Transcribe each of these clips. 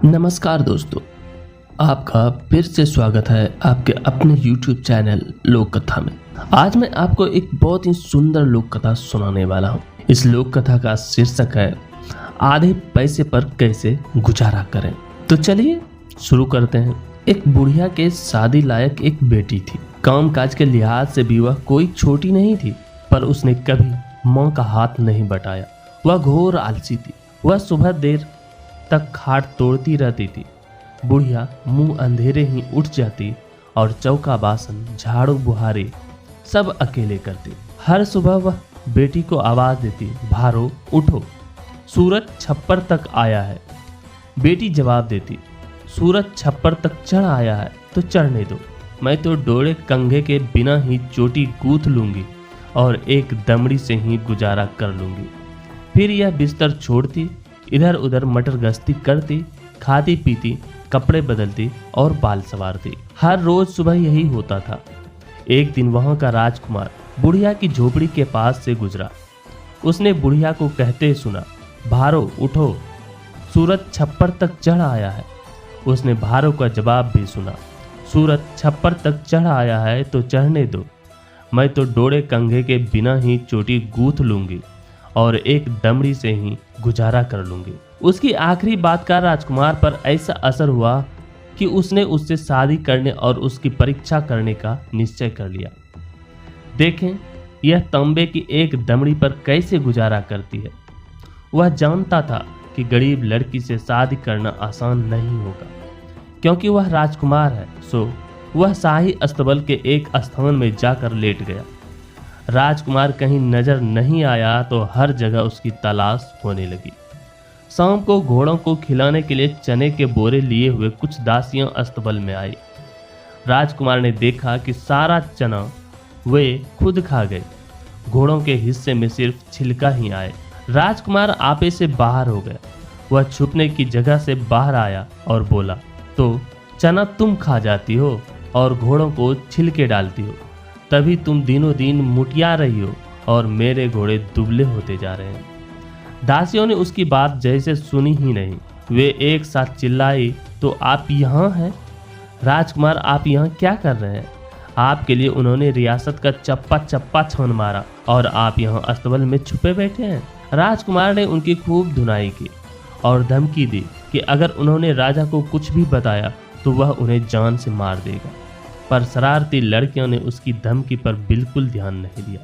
नमस्कार दोस्तों, आपका फिर से स्वागत है आपके अपने YouTube चैनल लोक कथा में। आज मैं आपको एक बहुत ही सुंदर लोक कथा सुनाने वाला हूँ। इस लोक कथा का शीर्षक है आधे पैसे पर कैसे गुजारा करें। तो चलिए शुरू करते हैं। एक बुढ़िया के शादी लायक एक बेटी थी। कामकाज के लिहाज से भी वह कोई छोटी नहीं थी, पर उसने कभी माँ का हाथ नहीं बटाया। वह घोर आलसी थी। वह सुबह देर तक खाट तोड़ती रहती थी। बुढ़िया मुंह अंधेरे ही उठ जाती और चौका बासन झाड़ू बुहारी सब अकेले करती। हर सुबह वह बेटी को आवाज देती, भारो उठो, सूरज छप्पर तक आया है। बेटी जवाब देती, सूरज छप्पर तक चढ़ आया है तो चढ़ने दो, मैं तो डोरे कंघे के बिना ही चोटी गूंथ लूंगी और एक दमड़ी से ही गुजारा कर लूंगी। फिर यह बिस्तर छोड़ती, इधर उधर मटर गश्ती करती, खाती पीती, कपड़े बदलती और बाल संवारती। हर रोज सुबह यही होता था। एक दिन वहां का राजकुमार बुढ़िया की झोपड़ी के पास से गुजरा। उसने बुढ़िया को कहते सुना, भारो उठो, सूरज छप्पर तक चढ़ आया है। उसने भारो का जवाब भी सुना, सूरज छप्पर तक चढ़ आया है तो चढ़ने दो, मैं तो डोरे कंघे के बिना ही चोटी गूंथ लूंगी और एक दमड़ी से ही गुजारा कर लूंगी। उसकी आखिरी बात का राजकुमार पर ऐसा असर हुआ कि उसने उससे शादी करने और उसकी परीक्षा करने का निश्चय कर लिया। देखें यह तांबे की एक दमड़ी पर कैसे गुजारा करती है। वह जानता था कि गरीब लड़की से शादी करना आसान नहीं होगा, क्योंकि वह राजकुमार है। सो वह शाही अस्तबल के एक स्थान में जाकर लेट गया। राजकुमार कहीं नजर नहीं आया तो हर जगह उसकी तलाश होने लगी। शाम को घोड़ों को खिलाने के लिए चने के बोरे लिए हुए कुछ दासियां अस्तबल में आई। राजकुमार ने देखा कि सारा चना वे खुद खा गए, घोड़ों के हिस्से में सिर्फ छिलका ही आए। राजकुमार आपे से बाहर हो गया। वह छुपने की जगह से बाहर आया और बोला, तो चना तुम खा जाती हो और घोड़ों को छिलके डालती हो, तभी तुम दिनों दिन मुटिया रही हो और मेरे घोड़े दुबले होते जा रहे हैं। दासियों ने उसकी बात जैसे सुनी ही नहीं। वे एक साथ चिल्लाई, तो आप यहाँ हैं? राजकुमार आप यहाँ क्या कर रहे हैं? आपके लिए उन्होंने रियासत का चप्पा चप्पा छान मारा और आप यहाँ अस्तबल में छुपे बैठे हैं। राजकुमार ने उनकी खूब धुनाई की और धमकी दी कि अगर उन्होंने राजा को कुछ भी बताया तो वह उन्हें जान से मार देगा। पर शरारती लड़कियों ने उसकी धमकी पर बिल्कुल ध्यान नहीं दिया।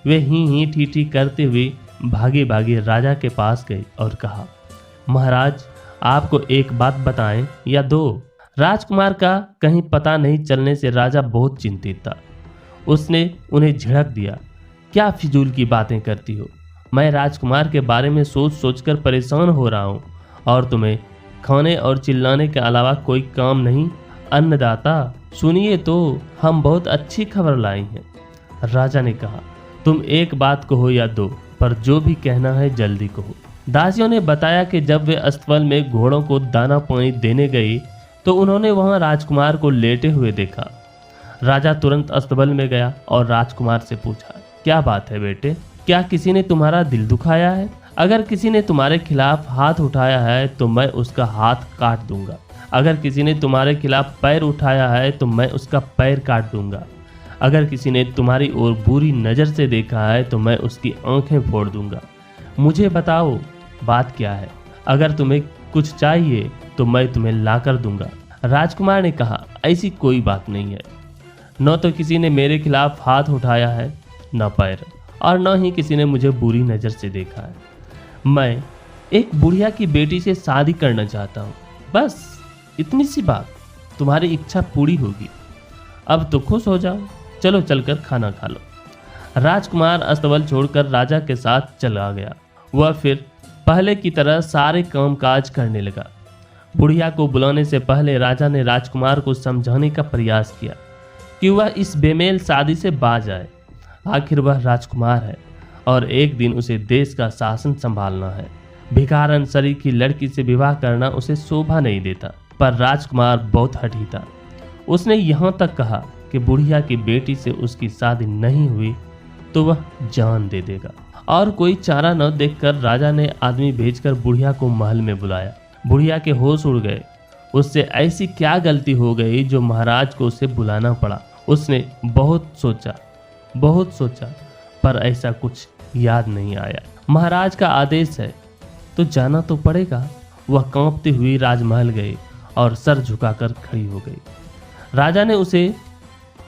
वे ही ठीक करते हुए भागे भागे राजा के पास गए और कहा, महाराज आपको एक बात बताएं या दो? राजकुमार का कहीं पता नहीं चलने से राजा बहुत चिंतित था। उसने उन्हें झिड़क दिया, क्या फिजूल की बातें करती हो? मैं राजकुमार के बारे में सोच सोचकर परेशान हो रहा हूँ और तुम्हें खाने और चिल्लाने के अलावा कोई काम नहीं। अन्नदाता सुनिए तो, हम बहुत अच्छी खबर लाई हैं। राजा ने कहा, तुम एक बात कहो या दो, पर जो भी कहना है जल्दी कहो। दासियों ने बताया कि जब वे अस्तबल में घोड़ों को दाना पानी देने गई तो उन्होंने वहां राजकुमार को लेटे हुए देखा। राजा तुरंत अस्तबल में गया और राजकुमार से पूछा, क्या बात है बेटे? क्या किसी ने तुम्हारा दिल दुखाया है? अगर किसी ने तुम्हारे खिलाफ हाथ उठाया है तो मैं उसका हाथ काट दूंगा। अगर किसी ने तुम्हारे खिलाफ पैर उठाया है तो मैं उसका पैर काट दूंगा। अगर किसी ने तुम्हारी ओर बुरी नज़र से देखा है तो मैं उसकी आंखें फोड़ दूंगा। मुझे बताओ बात क्या है? अगर तुम्हें कुछ चाहिए तो मैं तुम्हें ला कर दूंगा। राजकुमार ने कहा, ऐसी कोई बात नहीं है। न तो किसी ने मेरे खिलाफ हाथ उठाया है, न पैर, और न ही किसी ने मुझे बुरी नज़र से देखा है। मैं एक बुढ़िया की बेटी से शादी करना चाहता हूँ, बस इतनी सी बात। तुम्हारी इच्छा पूरी होगी। अब तो खुश हो जाओ, चलो चलकर खाना खा लो। राजकुमार अस्तबल छोड़कर राजा के साथ चला गया। वह फिर पहले की तरह सारे कामकाज करने लगा। बुढ़िया को बुलाने से पहले राजा ने राजकुमार को समझाने का प्रयास किया कि वह इस बेमेल शादी से बाज आए। आखिर वह राजकुमार है और एक दिन उसे देश का शासन संभालना है। भिखारन शरीर की लड़की से विवाह करना उसे शोभा नहीं देता। पर राजकुमार बहुत हठी था। उसने यहाँ तक कहा कि बुढ़िया की बेटी से उसकी शादी नहीं हुई तो वह जान दे देगा। और कोई चारा न देखकर राजा ने आदमी भेजकर बुढ़िया को महल में बुलाया। बुढ़िया के होश उड़ गए। उससे ऐसी क्या गलती हो गई जो महाराज को उसे बुलाना पड़ा। उसने बहुत सोचा पर ऐसा कुछ याद नहीं आया। महाराज का आदेश है तो जाना तो पड़ेगा। वह कांपती हुई राजमहल गई और सर झुकाकर खड़ी हो गई। राजा ने उसे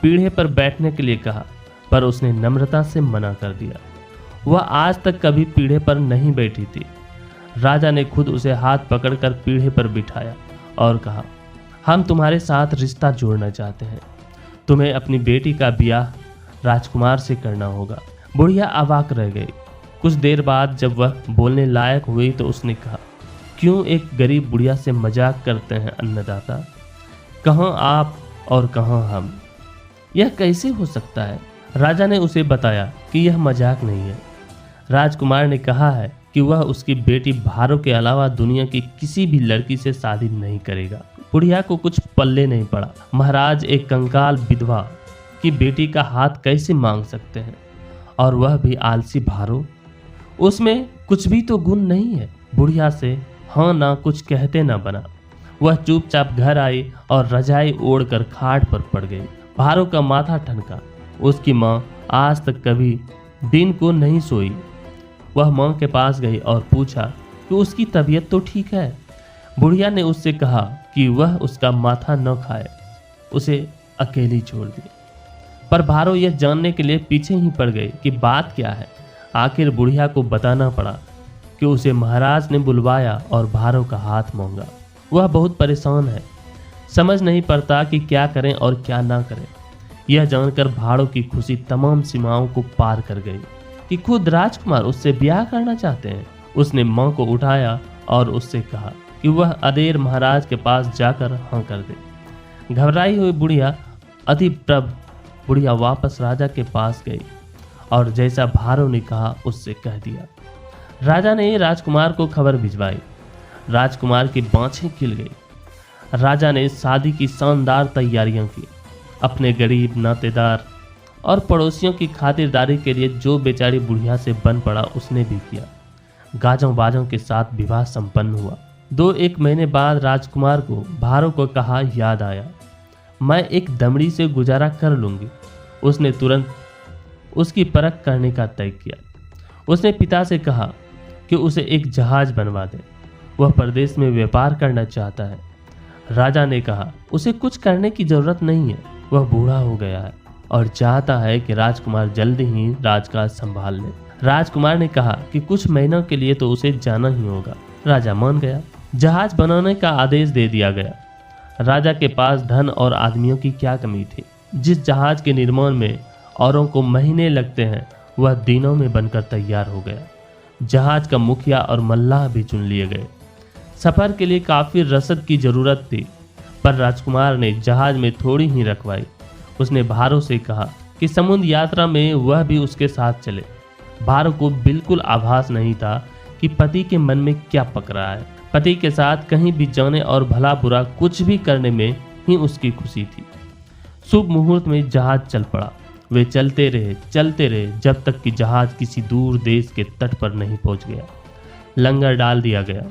पीढ़े पर बैठने के लिए कहा पर उसने नम्रता से मना कर दिया। वह आज तक कभी पीढ़े पर नहीं बैठी थी। राजा ने खुद उसे हाथ पकड़कर पीढ़े पर बिठाया और कहा, हम तुम्हारे साथ रिश्ता जोड़ना चाहते हैं। तुम्हें अपनी बेटी का ब्याह राजकुमार से करना होगा। बुढ़िया अवाक रह गई। कुछ देर बाद जब वह बोलने लायक हुई तो उसने कहा, क्यों एक गरीब बुढ़िया से मजाक करते हैं अन्नदाता? कहाँ आप और कहाँ हम? यह कैसे हो सकता है? राजा ने उसे बताया कि यह मजाक नहीं है। राजकुमार ने कहा है कि वह उसकी बेटी भारो के अलावा दुनिया की किसी भी लड़की से शादी नहीं करेगा। बुढ़िया को कुछ पल्ले नहीं पड़ा। महाराज एक कंकाल विधवा की बेटी का हाथ कैसे मांग सकते हैं, और वह भी आलसी भारो? उसमें कुछ भी तो गुण नहीं है। बुढ़िया से हाँ ना कुछ कहते ना बना। वह चुपचाप घर आई और रजाई ओढ़कर खाट पर पड़ गई। भारो का माथा ठनका। उसकी माँ आज तक कभी दिन को नहीं सोई। वह माँ के पास गई और पूछा कि उसकी तबीयत तो ठीक है। बुढ़िया ने उससे कहा कि वह उसका माथा न खाए, उसे अकेली छोड़ दे। पर भारो यह जानने के लिए पीछे ही पड़ गई कि बात क्या है। आखिर बुढ़िया को बताना पड़ा कि उसे महाराज ने बुलवाया और भारो का हाथ मांगा। वह बहुत परेशान है, समझ नहीं पड़ता कि क्या करें और क्या ना करें। यह जानकर भारो की खुशी तमाम सीमाओं को पार कर गई कि खुद राजकुमार उससे ब्याह करना चाहते हैं। उसने माँ को उठाया और उससे कहा कि वह अदेर महाराज के पास जाकर हाँ कर दे। घबराई हुई बुढ़िया वापस राजा के पास गई और जैसा भारो ने कहा उससे कह दिया। राजा ने राजकुमार को खबर भिजवाई। राजकुमार की बाँछें खिल गई। राजा ने शादी की शानदार तैयारियां की। अपने गरीब नातेदार और पड़ोसियों की खातिरदारी के लिए जो बेचारी बुढ़िया से बन पड़ा उसने भी किया। गाजों बाजों के साथ विवाह संपन्न हुआ। 2-1 महीने बाद राजकुमार को भारो को कहा याद आया, मैं एक दमड़ी से गुजारा कर लूंगी। उसने तुरंत उसकी परख करने का तय किया। उसने पिता से कहा कि उसे एक जहाज बनवा दे। वह परदेश में व्यापार करना चाहता है। राजा ने कहा उसे कुछ करने की जरूरत नहीं है, वह बूढ़ा हो गया है और चाहता है कि राजकुमार जल्दी ही राजकाज संभाल ले। राजकुमार ने कहा कि कुछ महीनों के लिए तो उसे जाना ही होगा। राजा मान गया। जहाज बनाने का आदेश दे दिया गया। राजा के पास धन और आदमियों की क्या कमी थी। जिस जहाज के निर्माण में औरों को महीने लगते हैं वह दिनों में बनकर तैयार हो गया। जहाज का मुखिया और मल्लाह भी चुन लिए गए। सफर के लिए काफी रसद की जरूरत थी, पर राजकुमार ने जहाज में थोड़ी ही रखवाई। उसने भारो से कहा कि समुद्र यात्रा में वह भी उसके साथ चले। भारो को बिल्कुल आभास नहीं था कि पति के मन में क्या पक रहा है। पति के साथ कहीं भी जाने और भला बुरा कुछ भी करने में ही उसकी खुशी थी। शुभ मुहूर्त में जहाज चल पड़ा। वे चलते रहे जब तक कि जहाज किसी दूर देश के तट पर नहीं पहुंच गया। लंगर डाल दिया गया।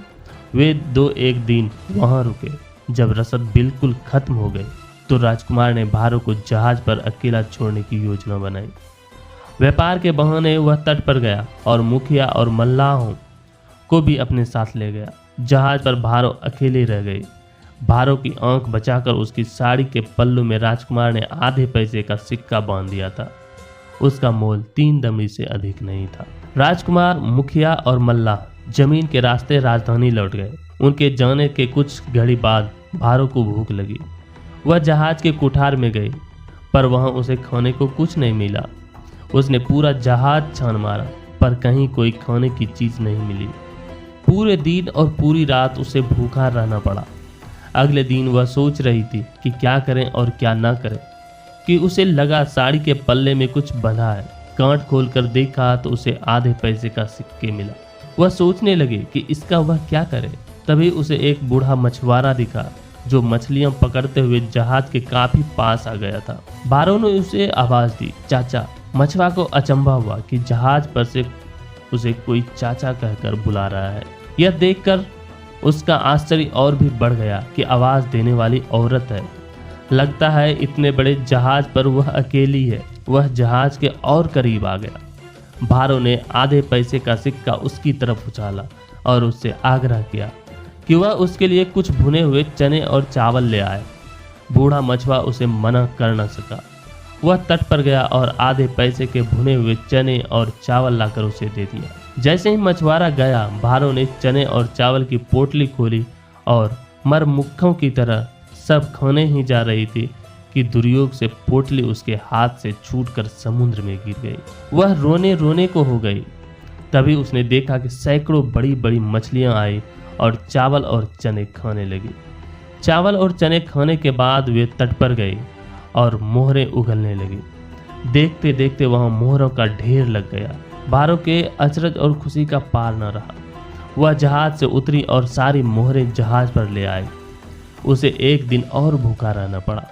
वे 2-1 दिन वहां रुके। जब रसद बिल्कुल खत्म हो गई तो राजकुमार ने भारो को जहाज पर अकेला छोड़ने की योजना बनाई। व्यापार के बहाने वह तट पर गया और मुखिया और मल्लाहों को भी अपने साथ ले गया। जहाज पर भारो अकेले रह गई। भारो की आंख बचाकर उसकी साड़ी के पल्लू में राजकुमार ने आधे पैसे का सिक्का बांध दिया था। उसका मोल 3 दमड़ी से अधिक नहीं था। राजकुमार, मुखिया और मल्लाह जमीन के रास्ते राजधानी लौट गए। उनके जाने के कुछ घड़ी बाद भारो को भूख लगी। वह जहाज के कुठार में गई, पर वहां उसे खाने को कुछ नहीं मिला। उसने पूरा जहाज छान मारा, पर कहीं कोई खाने की चीज नहीं मिली। पूरे दिन और पूरी रात उसे भूखा रहना पड़ा। अगले दिन वह सोच रही थी कि क्या करें और क्या ना करें कि उसे लगा साड़ी के पल्ले में कुछ बंधा है। गांठ खोलकर देखा तो उसे आधे पैसे का सिक्के मिला। वह सोचने लगी कि इसका वह क्या करे। तभी उसे एक बूढ़ा मछुआरा दिखा जो मछलियां पकड़ते हुए जहाज के काफी पास आ गया था। भारो ने उसे आवाज दी, चाचा। मछुआ को अचंभा हुआ कि जहाज पर से उसे कोई चाचा कहकर बुला रहा है। यह देखकर उसका आश्चर्य और भी बढ़ गया कि आवाज़ देने वाली औरत है। लगता है इतने बड़े जहाज पर वह अकेली है। वह जहाज के और करीब आ गया। भारो ने आधे पैसे का सिक्का उसकी तरफ उछाला और उससे आग्रह किया कि वह उसके लिए कुछ भुने हुए चने और चावल ले आए। बूढ़ा मछुआ उसे मना कर न सका। वह तट पर गया और आधे पैसे के भुने हुए चने और चावल लाकर उसे दे दिया। जैसे ही मछुआरा गया, भारो ने चने और चावल की पोटली खोली और मरमुखों की तरह सब खाने ही जा रही थी कि दुर्योग से पोटली उसके हाथ से छूटकर समुद्र में गिर गई। वह रोने रोने को हो गई। तभी उसने देखा कि सैकड़ों बड़ी बड़ी मछलियां आई और चावल और चने खाने लगी। चावल और चने खाने के बाद वे तट पर गई और मोहरें उगलने लगी। देखते देखते वहां मोहरों का ढेर लग गया। भारो के अचरज और खुशी का पार न रहा। वह जहाज से उतरी और सारी मोहरें जहाज पर ले आई। उसे एक दिन और भूखा रहना पड़ा।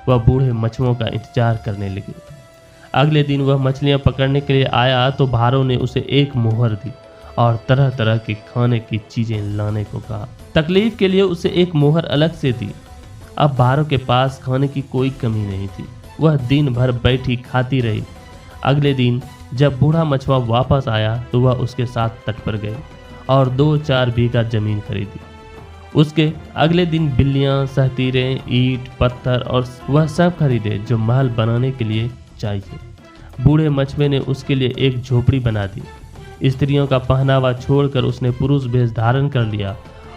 वह बूढ़े मछुओं का इंतजार करने लगी। अगले दिन वह मछलियां पकड़ने के लिए आया तो भारो ने उसे एक मोहर दी और तरह तरह के खाने की चीजें लाने को कहा। तकलीफ के लिए उसे एक मोहर अलग से दी। अब भारो के पास खाने की कोई कमी नहीं थी। वह दिन भर बैठी खाती रही। अगले दिन जब बूढ़ा मछुआ वापस आया तो वह उसके साथ तट पर गई और 2-4 बीघा जमीन खरीदी। उसके अगले दिन बिल्लियां, सहतीरें, ईंट, पत्थर और वह सब खरीदे जो महल बनाने के लिए चाहिए। बूढ़े मछुए ने उसके लिए एक झोपड़ी बना दी। स्त्रियों का पहनावा छोड़कर उसने पुरुष वेश धारण कर लिया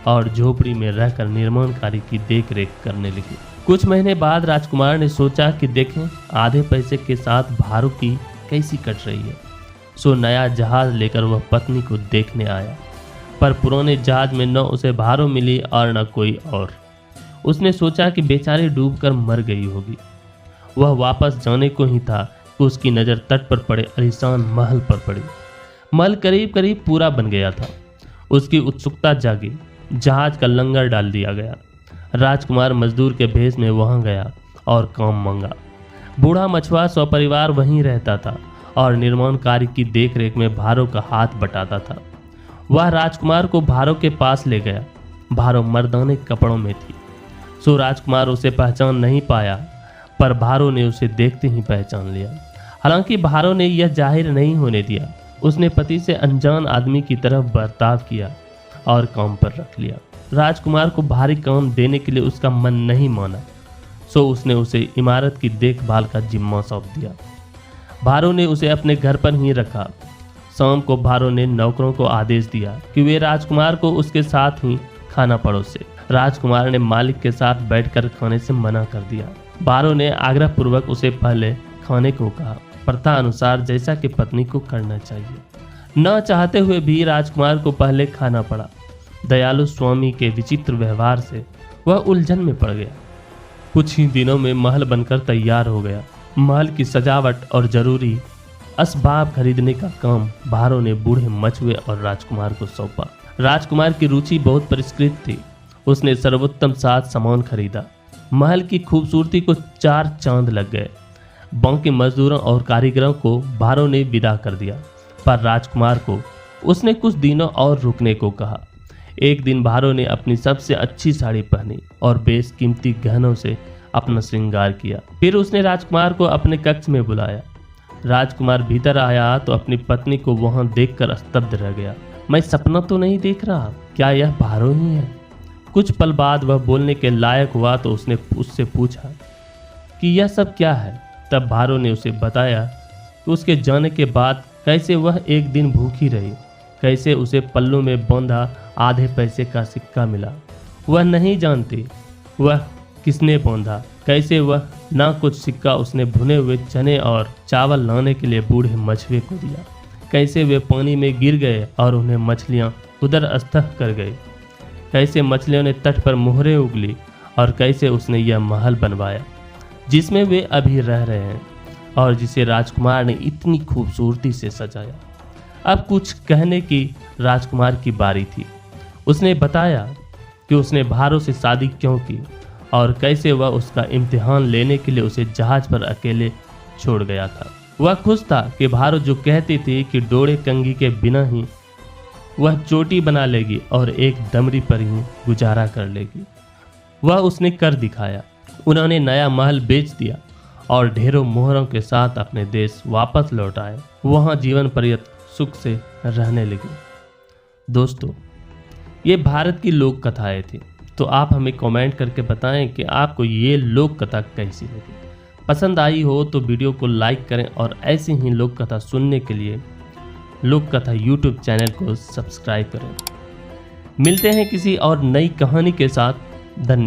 और झोपड़ी में रहकर निर्माण कार्य की देखरेख करने लगी। कुछ महीने बाद राजकुमार ने सोचा कि देखें आधे पैसे के साथ भारो की कैसी कट रही है। सो नया जहाज लेकर वह पत्नी को देखने आया, पर पुराने जहाज में न उसे भारो मिली और न कोई और। उसने सोचा कि बेचारी डूबकर मर गई होगी। वह वापस जाने को ही था कि उसकी नज़र तट पर पड़े आलीशान महल पर पड़ी। महल करीब करीब पूरा बन गया था। उसकी उत्सुकता जागी। जहाज का लंगर डाल दिया गया। राजकुमार मजदूर के भेष में वहां गया और काम मांगा। बूढ़ा मछुआ सपरिवार वहीं रहता था और निर्माण कार्य की देखरेख में भारो का हाथ बटाता था। वह राजकुमार को भारो के पास ले गया। भारो मर्दाने कपड़ों में थी। सो राजकुमार उसे पहचान नहीं पाया, पर भारो ने उसे देखते ही पहचान लिया। हालांकि भारो ने यह जाहिर नहीं होने दिया। उसने पति से अनजान आदमी की तरफ बर्ताव किया और काम पर रख लिया। राजकुमार को भारी काम देने के लिए उसका मन नहीं माना, सो उसने उसे इमारत की देखभाल का जिम्मा सौंप दिया। भारो ने उसे अपने घर पर ही रखा। शाम को भारो ने नौकरों को आदेश दिया कि वे राजकुमार को उसके साथ ही खाना परोसे। राजकुमार ने मालिक के साथ बैठकर खाने से मना कर दिया। भारो ने आग्रह पूर्वक उसे पहले खाने को कहा, प्रथा अनुसार जैसा कि पत्नी को करना चाहिए। न चाहते हुए भी राजकुमार को पहले खाना पड़ा। दयालु स्वामी के विचित्र व्यवहार से वह उलझन में पड़ गया। कुछ ही दिनों में महल बनकर तैयार हो गया। महल की सजावट और जरूरी असबाब खरीदने का काम भारो ने बूढ़े मछुए और राजकुमार को सौंपा। राजकुमार की रुचि बहुत परिष्कृत थी। उसने सर्वोत्तम सामान खरीदा। महल की खूबसूरती को 4 चांद लग गए। बाकी मजदूरों और कारीगरों को भारो ने विदा कर दिया, पर राजकुमार को उसने कुछ दिनों और रुकने को कहा। एक दिन भारो ने अपनी सबसे अच्छी साड़ी पहनी और बेशकीमती गहनों से अपना श्रृंगार किया। फिर उसने राजकुमार को अपने कक्ष में बुलाया। राजकुमार भीतर आया तो अपनी पत्नी को वहां देखकर स्तब्ध रह गया। मैं सपना तो नहीं देख रहा, क्या यह भारो ही है? कुछ पल बाद वह बोलने के लायक हुआ तो उसने उससे पूछा कि यह सब क्या है। तब भारो ने उसे बताया कि उसके जाने के बाद कैसे वह एक दिन भूखी रही, कैसे उसे पल्लू में बांधा आधे पैसे का सिक्का मिला। वह नहीं जानती वह किसने बांधा, कैसे वह ना कुछ सिक्का उसने भुने हुए चने और चावल लाने के लिए बूढ़े मछुए को दिया, कैसे वे पानी में गिर गए और उन्हें मछलियां उधर अस्तक कर गई, कैसे मछलियों ने तट पर मोहरें उगली और कैसे उसने यह महल बनवाया जिसमें वे अभी रह रहे हैं और जिसे राजकुमार ने इतनी खूबसूरती से सजाया। अब कुछ कहने की राजकुमार की बारी थी। उसने बताया कि उसने भारो से शादी क्यों की और कैसे वह उसका इम्तिहान लेने के लिए उसे जहाज पर अकेले छोड़ गया था। वह खुश था कि भारो जो कहती थी कि डोरे कंगी के बिना ही वह चोटी बना लेगी और एक दमड़ी पर यूं गुजारा कर लेगी। वह उसने कर दिखाया। उन्होंने नया महल बेच दिया और ढेरों मोहरों के साथ अपने देश वापस लौट आए। वहाँ जीवन पर्यंत सुख से रहने लगे। दोस्तों, ये भारत की लोक कथाएं थी। तो आप हमें कमेंट करके बताएं कि आपको ये लोक कथा कैसी लगी। पसंद आई हो तो वीडियो को लाइक करें और ऐसी ही लोक कथा सुनने के लिए लोक कथा यूट्यूब चैनल को सब्सक्राइब करें। मिलते हैं किसी और नई कहानी के साथ। धन्यवाद।